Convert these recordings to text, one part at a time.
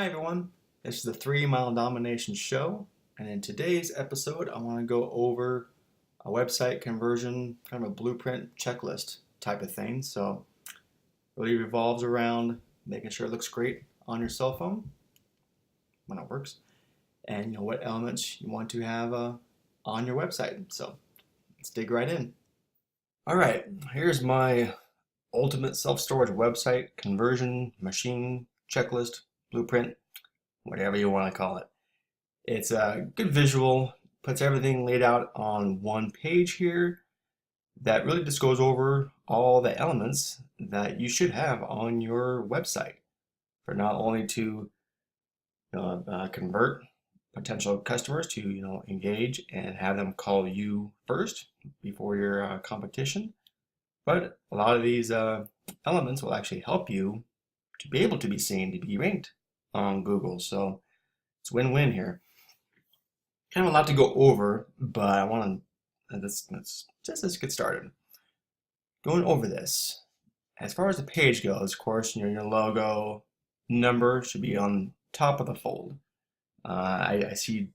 Hi everyone, this is the 3 Mile Domination Show, and in today's episode I want to go over a website conversion, kind of a blueprint checklist type of thing. So really revolves around making sure it looks great on your cell phone when it works, and what elements you want to have on your website. So let's dig right in. All right, here's my ultimate self-storage website conversion machine checklist blueprint, whatever you want to call it. It's a good visual, puts everything laid out on one page here that really just goes over all the elements that you should have on your website for not only to convert potential customers to engage and have them call you first before your competition, but a lot of these elements will actually help you to be able to be seen, to be ranked on Google. So it's win-win here. Kind of a lot to go over, but I want to let's get started. Going over this, as far as the page goes, of course, your logo number should be on top of the fold. I see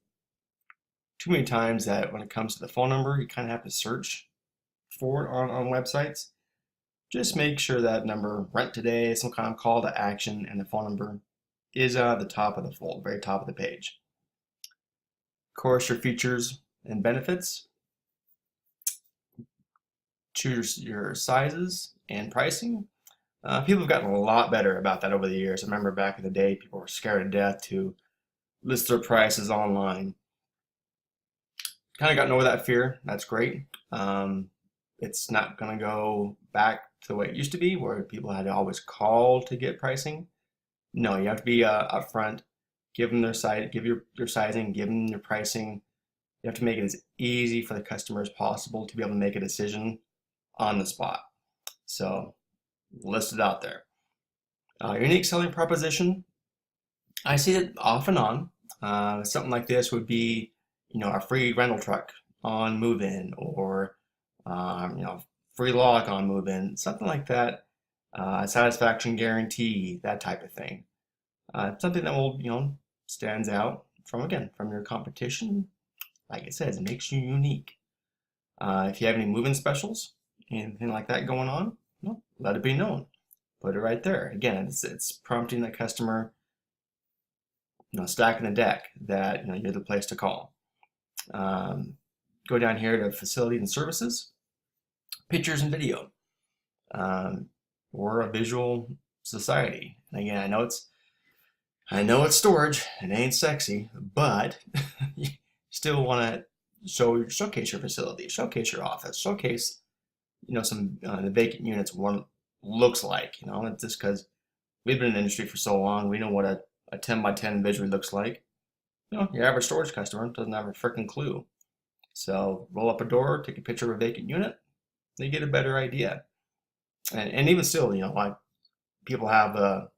too many times that when it comes to the phone number, you kind of have to search for it on websites. Just make sure that number, rent today, some kind of call to action, and the phone number is at the top of the fold, very top of the page. Of course, your features and benefits. Choose your sizes and pricing. People have gotten a lot better about that over the years. I remember back in the day, people were scared to death to list their prices online. Kind of gotten over that fear. That's great. It's not going to go back to the way it used to be, where people had to always call to get pricing. No, you have to be upfront. Give them their site, give your sizing, give them your pricing. You have to make it as easy for the customer as possible to be able to make a decision on the spot. So list it out there. Unique selling proposition. I see it off and on. Something like this would be, a free rental truck on move-in, or free lock on move-in, something like that. Satisfaction guarantee, that type of thing. Something that will, stands out from your competition. Like it says, it makes you unique. If you have any move-in specials, anything like that going on, let it be known. Put it right there. Again, it's prompting the customer, stacking the deck that you're the place to call. Go down here to facility and services, pictures and video. We're a visual society, and again, I know it's storage. It ain't sexy, but you still want to showcase your facility, showcase your office, showcase some the vacant units, what it looks like. It's just because we've been in the industry for so long, we know what a 10 by 10 visually looks like. Your average storage customer doesn't have a freaking clue. So roll up a door, take a picture of a vacant unit, they get a better idea. And even still, like people have the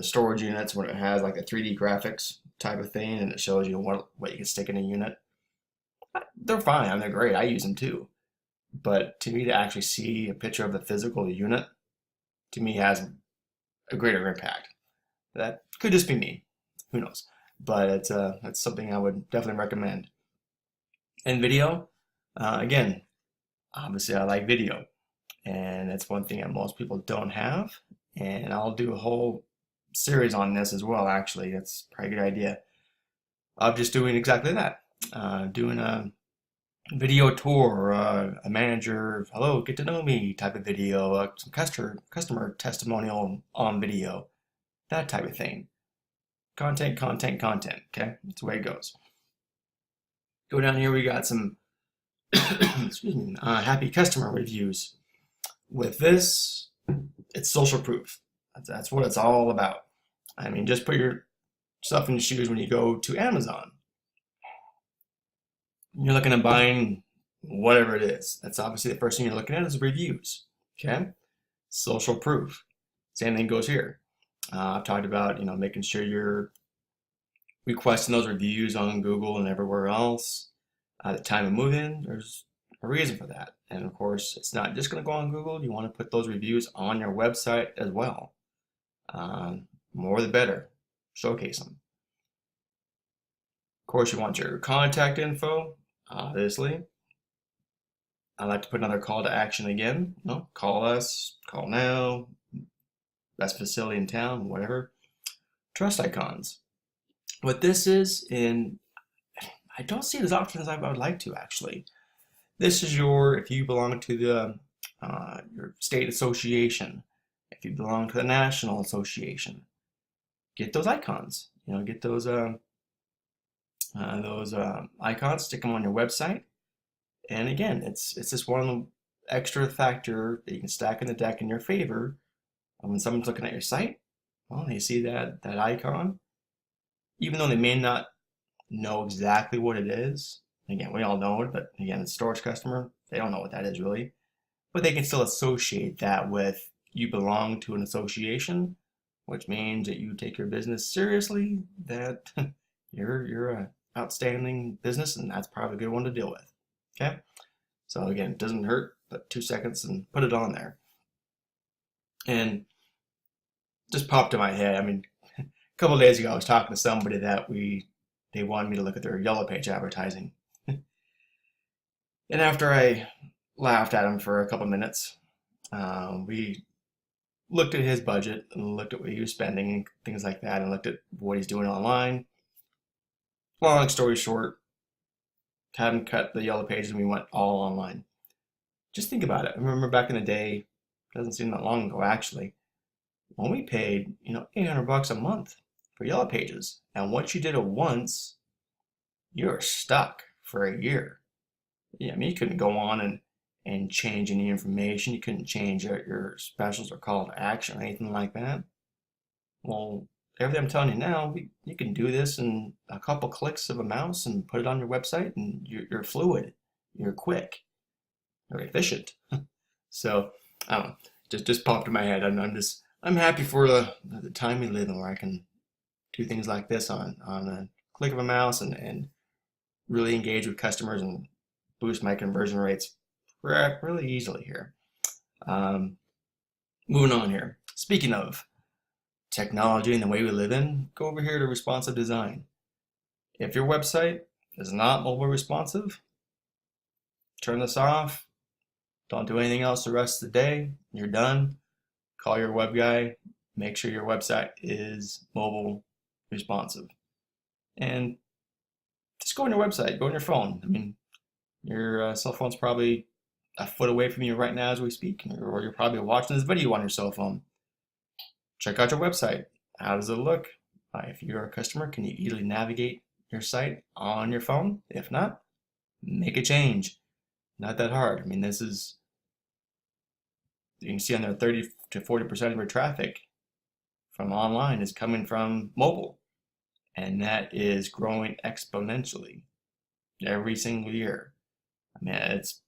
storage units when it has like a 3D graphics type of thing, and it shows you what you can stick in a unit. They're fine. I mean, they're great. I use them too. But to me, to actually see a picture of the physical unit, to me, has a greater impact. That could just be me. Who knows? But it's something I would definitely recommend. And video, again, obviously I like video, and that's one thing that most people don't have. And I'll do a whole series on this as well. Actually, that's probably a good idea of just doing exactly that. Doing a video tour, a manager, hello, get to know me type of video, some customer testimonial on video, that type of thing. Content, okay? That's the way it goes. Go down here, we got some excuse me, happy customer reviews. With this, it's social proof. That's what it's all about. I mean, just put yourself in the shoes when you go to Amazon. You're looking at buying whatever it is. That's obviously the first thing you're looking at is reviews. Okay? Social proof. Same thing goes here. I've talked about making sure you're requesting those reviews on Google and everywhere else. At the time of move-in, there's a reason for that. And of course, it's not just going to go on Google. You want to put those reviews on your website as well. More the better. Showcase them. Of course, you want your contact info, obviously. I like to put another call to action again. Call us, call now, best facility in town, whatever. Trust icons. What this is, and I don't see it as often as I would like to actually. This is if you belong to the your state association, if you belong to the national association, get those icons. Get those icons, stick them on your website. And again, it's just one extra factor that you can stack in the deck in your favor. When someone's looking at your site, well, they see that icon, even though they may not know exactly what it is. Again, we all know it, but again, the storage customer, they don't know what that is really. But they can still associate that with you belong to an association, which means that you take your business seriously, that you're an outstanding business, and that's probably a good one to deal with. Okay? So again, it doesn't hurt, but 2 seconds and put it on there. And just popped in my head. I mean, a couple of days ago, I was talking to somebody that they wanted me to look at their Yellow Page advertising. And after I laughed at him for a couple minutes, we looked at his budget and looked at what he was spending and things like that, and looked at what he's doing online. Long story short, had him cut the Yellow Pages and we went all online. Just think about it. I remember back in the day, doesn't seem that long ago actually, when we paid, $800 a month for Yellow Pages. And once you did it once, you're stuck for a year. Yeah, I mean, you couldn't go on and change any information. You couldn't change your specials or call to action or anything like that. Well, everything I'm telling you now, you can do this in a couple clicks of a mouse and put it on your website, and you're fluid, you're quick, you're efficient. So, I don't know, just popped in my head. I'm happy for the time we live in where I can do things like this on a click of a mouse and really engage with customers and boost my conversion rates really easily here. Moving on here. Speaking of technology and the way we live in, go over here to responsive design. If your website is not mobile responsive, turn this off. Don't do anything else the rest of the day. You're done. Call your web guy. Make sure your website is mobile responsive. And just go on your website, go on your phone. I mean, your cell phone's probably a foot away from you right now as we speak, or you're probably watching this video on your cell phone. Check out your website. How does it look? If you're a customer, can you easily navigate your site on your phone? If not, make a change. Not that hard. I mean, you can see on there 30 to 40% of your traffic from online is coming from mobile. And that is growing exponentially every single year. I mean, it's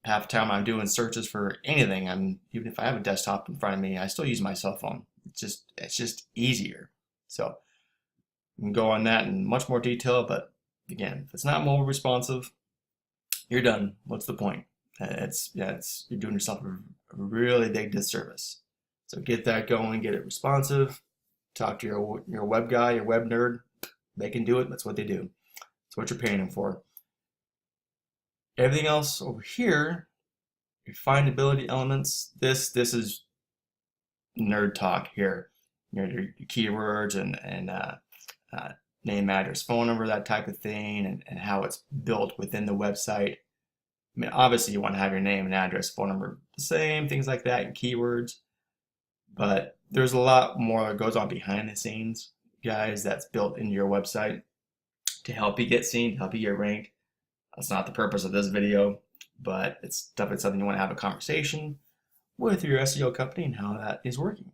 half the time I'm doing searches for anything. Even if I have a desktop in front of me, I still use my cell phone. It's just easier. So you can go on that in much more detail, but again, if it's not mobile responsive, you're done. What's the point? You're doing yourself a really big disservice. So get that going, get it responsive. Talk to your web guy, your web nerd. They can do it. That's what they do. That's what you're paying them for. Everything else over here, your findability elements, this is nerd talk here. Your keywords and name, address, phone number, that type of thing, and how it's built within the website. I mean, obviously you want to have your name and address, phone number the same, things like that, and keywords. But there's a lot more that goes on behind the scenes, guys, that's built into your website to help you get seen, to help you get ranked. That's not the purpose of this video, but it's definitely something you want to have a conversation with your SEO company and how that is working.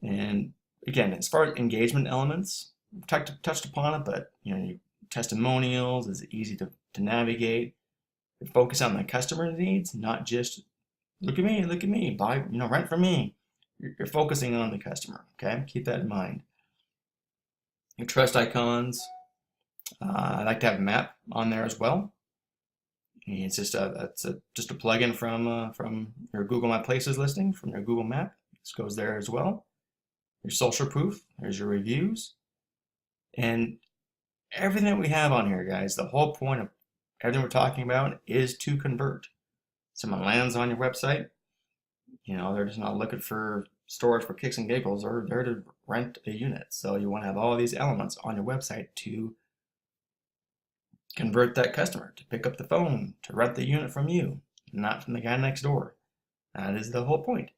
And again, as far as engagement elements, touched upon it, but testimonials is easy to navigate. Focus on the customer needs, not just look at me, buy, rent from me. You're focusing on the customer. Okay, keep that in mind. Your trust icons. I like to have a map on there as well. It's just just a plugin from your Google My Places listing from your Google Map. This goes there as well. Your social proof. There's your reviews, and everything that we have on here, guys. The whole point of everything we're talking about is to convert. Someone lands on your website. They're just not looking for storage for kicks and giggles, or they're to rent a unit. So you want to have all these elements on your website to convert that customer, to pick up the phone, to rent the unit from you, not from the guy next door. That is the whole point.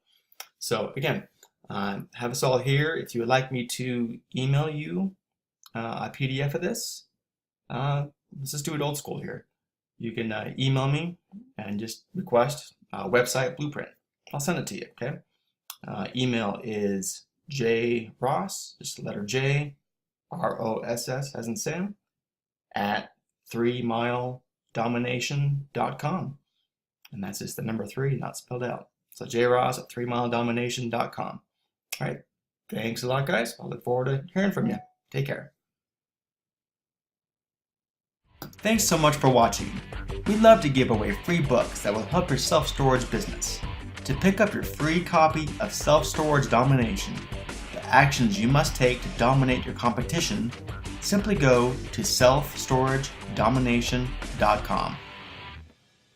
So again, have us all here. If you would like me to email you a PDF of this, let's just do it old school here. You can email me and just request a website blueprint. I'll send it to you, okay? Email is jross, just the letter J, ROSS as in Sam, at 3miledomination.com. And that's just the number 3, not spelled out. So jross at 3miledomination.com. All right, thanks a lot, guys. I look forward to hearing from you. Take care. Thanks so much for watching. We love to give away free books that will help your self-storage business. To pick up your free copy of Self-Storage Domination, the actions you must take to dominate your competition, simply go to selfstoragedomination.com.